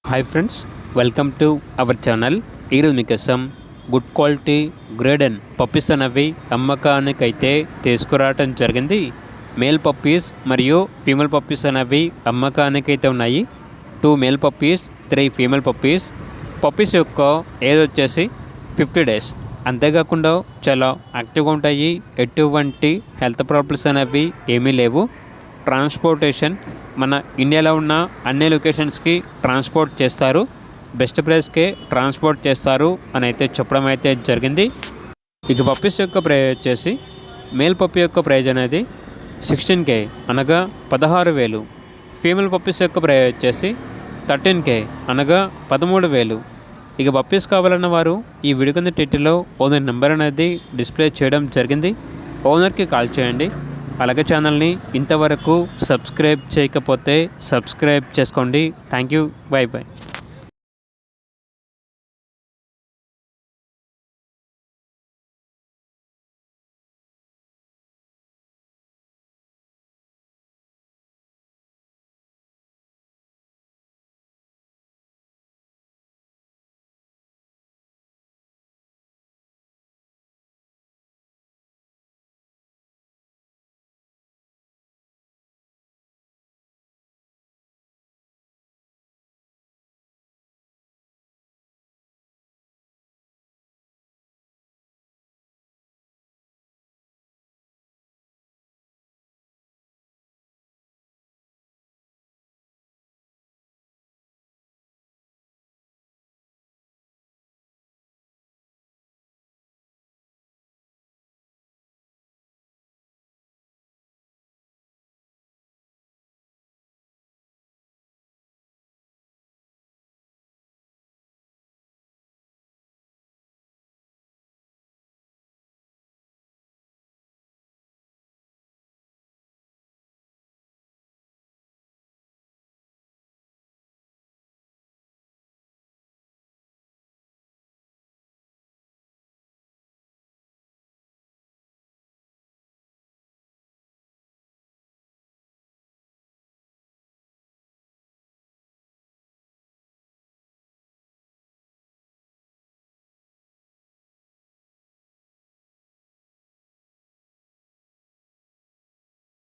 Hi friends, welcome to our channel. ఈరోజు మీకోసం good quality grade and puppies అనేవి అమ్మకానికైతే తీసుకురావటం జరిగింది. మేల్ పప్పీస్ మరియు ఫీమేల్ పప్పీస్ అనేవి అమ్మకానికైతే ఉన్నాయి. 2 male puppies, 3 female puppies. Puppies యొక్క ఏజ్ వచ్చేసి 50 డేస్. అంతేకాకుండా చాలా యాక్టివ్గా ఉంటాయి. ఎటువంటి హెల్త్ ప్రాబ్లమ్స్ అనేవి ఏమీ లేవు. ట్రాన్స్పోర్టేషన్ మన ఇండియాలో ఉన్న అన్ని లొకేషన్స్కి ట్రాన్స్పోర్ట్ చేస్తారు. బెస్ట్ ప్రైస్కే ట్రాన్స్పోర్ట్ చేస్తారు అని అయితే చెప్పడం అయితే జరిగింది. ఇక పప్పీస్ యొక్క ప్రైజ్ వచ్చేసి మేల్ పప్పీ యొక్క ప్రైజ్ అనేది 16K అనగా 16,000. ఫీమేల్ పప్పీస్ యొక్క ప్రైజ్ వచ్చేసి 13K అనగా 13,000. ఇక పప్పీస్ కావాలన్న వారు ఈ వీడియో కింద టైటిల్లో ఓనర్ నెంబర్ అనేది డిస్ప్లే చేయడం జరిగింది. ఓనర్కి కాల్ చేయండి. అలాగే ఛానల్ని ఇంతవరకు సబ్స్క్రైబ్ చేయకపోతే సబ్స్క్రైబ్ చేసుకోండి. Thank you. By by.